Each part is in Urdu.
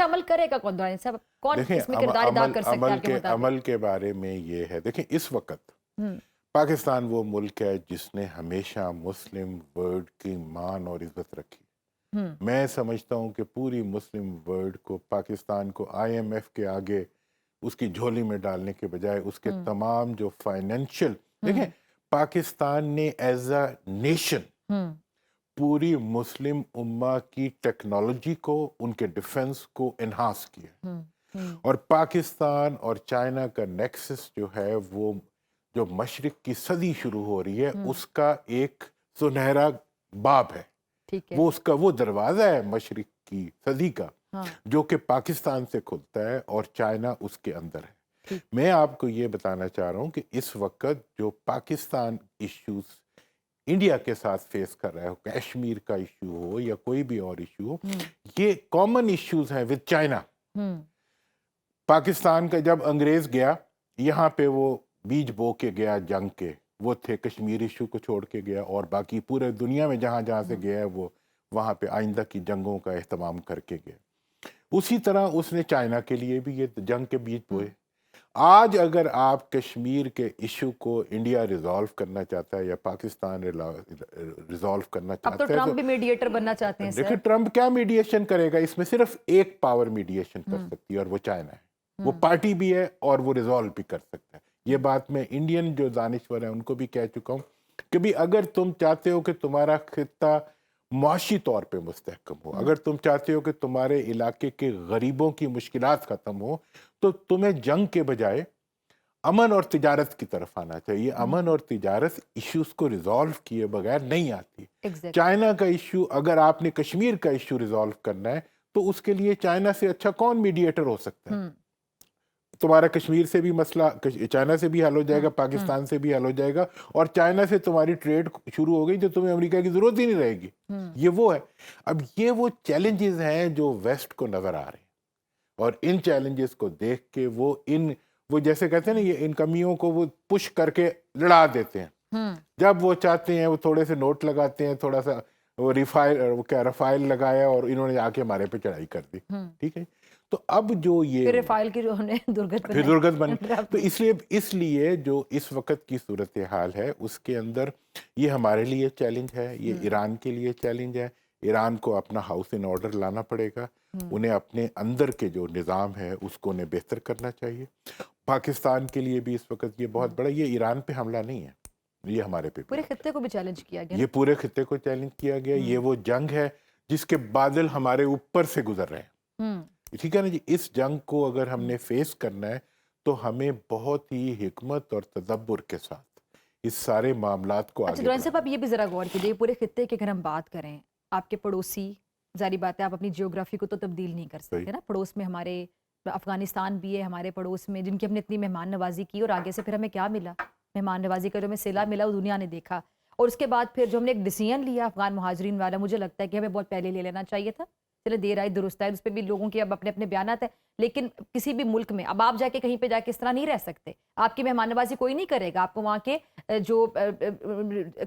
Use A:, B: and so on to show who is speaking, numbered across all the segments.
A: عمل کرے گا کون؟ دورانی صاحب کون
B: دیکھیں
A: اس میں کردار ادا کر سکتا ہے آپ کے مطابق؟
B: عمل کے بارے میں یہ ہے، دیکھیں اس وقت پاکستان وہ ملک ہے جس نے ہمیشہ مسلم ورلڈ کی مان اور عزت رکھی. میں سمجھتا ہوں کہ پوری مسلم ورلڈ کو پاکستان کو IMF کے آگے اس کی جھولی میں ڈالنے کے بجائے اس کے تمام جو فائنینشیل، دیکھیں پاکستان نے ایز اے نیشن پوری مسلم امہ کی ٹیکنالوجی کو، ان کے ڈیفنس کو انہانس کیا، اور پاکستان اور چائنا کا نیکسس جو ہے وہ جو مشرق کی صدی شروع ہو رہی ہے اس کا ایک سنہرا باب ہے، وہ اس کا وہ دروازہ ہے مشرق کی صدی کا جو کہ پاکستان سے کھلتا ہے اور چائنا اس کے اندر ہے. میں آپ کو یہ بتانا چاہ رہا ہوں کہ اس وقت جو پاکستان ایشوز انڈیا کے ساتھ فیس کر رہا ہے، کشمیر کا ایشو ہو یا کوئی بھی اور ایشو ہو، یہ کامن ایشوز ہیں ود چائنا. پاکستان کا جب انگریز گیا یہاں پہ وہ بیج بو کے گیا جنگ کے، وہ تھے کشمیر ایشو کو چھوڑ کے گیا، اور باقی پورے دنیا میں جہاں جہاں سے گیا ہے وہ وہاں پہ آئندہ کی جنگوں کا اہتمام کر کے گیا. اسی طرح اس نے چائنا کے لیے بھی یہ جنگ کے بیج بوئے. آج اگر آپ کشمیر کے ایشو کو انڈیا ریزالو کرنا چاہتا ہے یا پاکستان ریزالو کرنا چاہتا ہے،
A: اب تو ٹرمپ بھی میڈیٹر بننا چاہتے ہیں.
B: دیکھیں ٹرمپ کیا میڈیشن کرے گا؟ اس میں صرف ایک پاور میڈیشن کر سکتی ہے اور وہ چائنا ہے. وہ پارٹی بھی ہے اور وہ ریزالو بھی کر سکتا ہے. یہ بات میں انڈین جو دانشور ہیں ان کو بھی کہہ چکا ہوں کہ بھی اگر تم چاہتے ہو کہ تمہارا خطہ معاشی طور پہ مستحکم ہو، اگر تم چاہتے ہو کہ تمہارے علاقے کے غریبوں کی مشکلات ختم ہو، تو تمہیں جنگ کے بجائے امن اور تجارت کی طرف آنا چاہیے. امن اور تجارت ایشوز کو ریزالو کیے بغیر نہیں آتی. چائنا کا ایشو، اگر آپ نے کشمیر کا ایشو ریزالو کرنا ہے تو اس کے لیے چائنا سے اچھا کون میڈیٹر ہو سکتا ہے؟ تمہارا کشمیر سے بھی مسئلہ چائنا سے بھی حل ہو جائے گا، پاکستان سے بھی حل ہو جائے گا، اور چائنا سے تمہاری ٹریڈ شروع ہو گئی جو تمہیں امریکہ کی ضرورت ہی نہیں رہے گی. یہ وہ ہے. اب یہ وہ چیلنجز ہیں جو ویسٹ کو نظر آ رہے ہیں، اور ان چیلنجز کو دیکھ کے وہ جیسے کہتے ہیں نا، یہ ان کمیوں کو وہ پش کر کے لڑا دیتے ہیں. جب وہ چاہتے ہیں وہ تھوڑے سے نوٹ لگاتے ہیں، تھوڑا سا وہ رفائل لگایا اور انہوں نے آ کے ہمارے پہ چڑھائی کر دی. ٹھیک ہے، تو اب جو یہ
A: رفائل کی جو
B: درگت بن تو اس لیے جو اس وقت کی صورتحال ہے اس کے اندر یہ ہمارے لیے چیلنج ہے، یہ ایران کے لیے چیلنج ہے. ایران کو اپنا ہاؤس ان آرڈر لانا پڑے گا، انہیں اپنے اندر کے جو نظام ہے اس کو انہیں بہتر کرنا چاہیے. پاکستان کے لیے بھی اس وقت یہ بہت بڑا، یہ ایران پہ حملہ نہیں ہے، یہ ہمارے پہ
A: پورے خطے کو بھی چیلنج کیا گیا.
B: یہ پورے خطے کو چیلنج کیا گیا. یہ وہ جنگ ہے جس کے بادل ہمارے اوپر سے گزر رہے ہیں. ٹھیک ہے نا جی. اس جنگ کو اگر ہم نے فیس کرنا ہے تو ہمیں بہت ہی حکمت اور تدبر کے ساتھ اس سارے معاملات کو آگے
A: دورانی صاحب آپ یہ بھی ذرا غور کیجیے، پورے خطے کی اگر ہم بات کریں، آپ کے پڑوسی، ظاہری بات ہے آپ اپنی جیوگرافی کو تو تبدیل نہیں کر سکتے نا. پڑوس میں ہمارے افغانستان بھی ہے، ہمارے پڑوس میں، جن کی ہم نے اتنی مہمان نوازی کی، اور آگے سے پھر ہمیں کیا ملا؟ مہمان نوازی کا جو ہمیں صلہ ملا وہ دنیا نے دیکھا. اور اس کے بعد پھر جو ہم نے ایک ڈیسیژن لیا افغان مہاجرین والا، مجھے لگتا ہے کہ ہمیں بہت پہلے لے لینا چاہیے تھا. چلے دیر آئی درست ہے، اس پہ بھی لوگوں کے اب اپنے اپنے بیانات ہیں، لیکن کسی بھی ملک میں اب آپ جا کے کہیں پہ جا کے اس طرح نہیں رہ سکتے. آپ کی مہمان نوازی کوئی نہیں کرے گا، آپ کو وہاں کے جو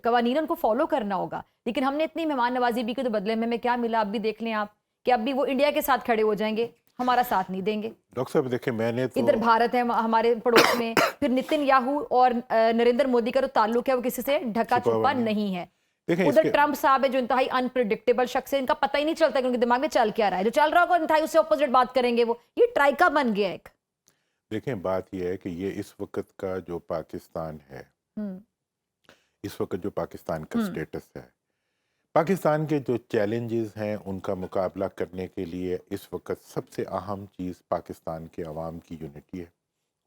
A: قوانین ان کو فالو کرنا ہوگا. لیکن ہم نے اتنی مہمان نوازی بھی کی تو بدلے میں ہمیں کیا ملا؟ اب بھی دیکھ لیں آپ کہ اب بھی وہ انڈیا کے ساتھ کھڑے ہو جائیں گے، ہمارا ساتھ نہیں دیں گے.
B: ڈاکٹر صاحب دیکھیں، میں نے
A: ادھر بھارت ہے ہمارے پڑوس میں، پھر نتن یاہو اور نریندر مودی کا جو تعلق ہے وہ کسی سے ڈھکا چھپا نہیں ہے. ادھر ٹرمپ صاحب ہے جو انتہائی انپریڈکٹیبل شخص ہے، ان کا پتہ ہی نہیں چلتا کہ ان کے دماغ میں چل کیا رہا ہے. جو چل رہا ہوگا انتہائی اس سے اپوزٹ بات کریں گے. وہ یہ ٹرائکا بن گیا ایک.
B: دیکھیں بات یہ ہے کہ یہ اس وقت کا جو پاکستان ہے، اس وقت جو پاکستان کا سٹیٹس ہے، پاکستان کے جو چیلنجز ہیں ان کا مقابلہ کرنے کے لیے اس وقت سب سے اہم چیز پاکستان کے عوام کی یونٹی ہے.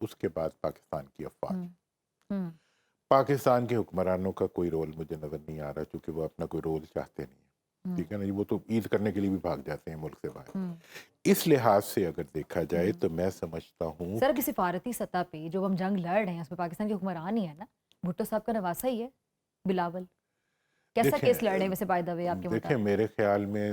B: اس کے بعد پاکستان کی افواج. پاکستان کے حکمرانوں کا کوئی رول مجھے نظر نہیں آ رہا، چونکہ وہ اپنا کوئی رول چاہتے نہیں ہیں. ٹھیک ہے نا، وہ تو عید کرنے کے لیے بھی بھاگ جاتے ہیں ملک سے باہر. اس لحاظ سے اگر دیکھا جائے تو میں سمجھتا ہوں
A: سر ابھی سفارتی سطح پہ جو ہم جنگ لڑ رہے ہیں اس میں پاکستان کے حکمران ہی ہے نا. بھٹو صاحب کا نواسا ہی ہے بلاول. کیسا کیس لڑ رہے ہیں ویسے بائی دا وے آپ کے مطابق؟
B: دیکھیں میرے خیال میں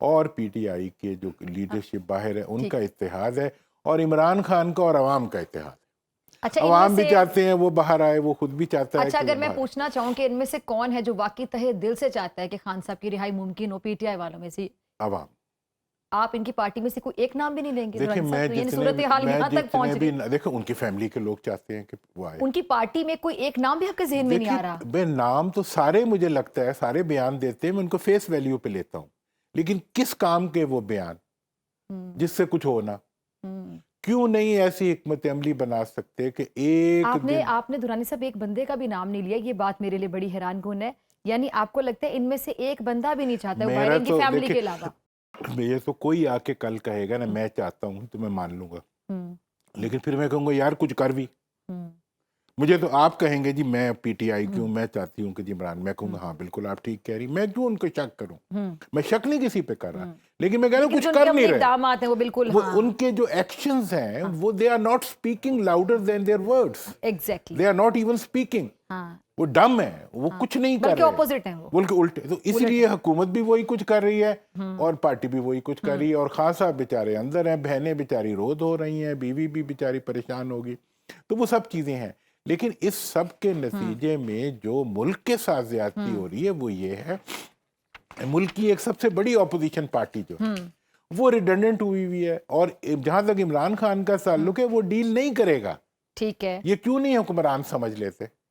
B: اور پی ٹی آئی کے جو لیڈرشپ باہر ہے ان کا اتحاد ہے اور عمران خان کا اور عوام کا اتحاد ہے.
A: اچھا
B: عوام بھی چاہتے ہیں وہ باہر آئے, وہ خود بھی چاہتا ہے.
A: اچھا اگر میں پوچھنا چاہوں کہ ان میں سے کون ہے جو واقعی تہہ دل سے چاہتا ہے کہ خان صاحب کی رہائی ممکن ہو پی ٹی آئی والوں میں سے؟
B: عوام.
A: آپ ان کی پارٹی میں سے کوئی ایک نام بھی نہیں لیں گے؟
B: دیکھیں میں جتنے بھی دیکھیں ان کی فیملی کے لوگ چاہتے ہیں کہ وہ آئے.
A: ان کی پارٹی میں کوئی ایک نام بھی آپ کے ذہن میں نہیں آ رہا؟
B: بے نام تو سارے مجھے لگتا ہے سارے بیان دیتے ہیں, میں ان کو فیس ویلیو پہ لیتا ہوں, لیکن کس کام کے وہ بیان جس سے کچھ ہونا, کیوں نہیں ایسی حکمت عملی بنا سکتے کہ ایک
A: آپ نے دورانی صاحب ایک بندے کا بھی نام نہیں لیا, یہ بات میرے لیے بڑی حیران کن ہے. یعنی آپ کو لگتا ہے ان میں سے ایک بندہ بھی نہیں چاہتا ہے باہر ان کی فیملی کے علاوہ؟
B: یہ تو کوئی آ کے کل کہے گا نا میں چاہتا ہوں تو میں مان لوں گا, لیکن پھر میں کہوں گا یار کچھ کر بھی. مجھے تو آپ کہیں گے جی میں پی ٹی آئی کیوں, میں چاہتی ہوں کہ جی عمران, میں کہوں گا ہاں بالکل آپ ٹھیک کہہ رہی, میں کیوں ان کو شک کروں, میں شک نہیں کسی پہ کر رہا, لیکن میں کہہ رہا ہوں کچھ کر نہیں رہے.
A: وہ بالکل
B: ان کے جو ایکشنز ہیں وہ they are not speaking louder than their words.
A: Exactly.
B: They are not even speaking. وہ ڈم ہے, وہ کچھ نہیں کر رہے,
A: اپوزٹ ہیں وہ,
B: بلکہ الٹے. تو اس لیے حکومت بھی وہی کچھ کر رہی ہے اور پارٹی بھی وہی کچھ کر رہی ہے, اور خان صاحب بیچارے اندر ہیں, بہنیں بیچاری رود ہو رہی ہیں, بیوی بھی بیچاری پریشان ہوگی. تو وہ سب چیزیں ہیں, لیکن اس سب کے نتیجے میں جو ملک کے ساتھ زیادتی ہو رہی ہے وہ یہ ہے, ملک کی ایک سب سے بڑی اپوزیشن پارٹی جو وہ ریڈنڈنٹ ہوئی ہوئی ہے, اور جہاں تک عمران خان کا تعلق ہے وہ ڈیل نہیں کرے گا.
A: ٹھیک ہے,
B: یہ کیوں نہیں حکمران سمجھ لیتے؟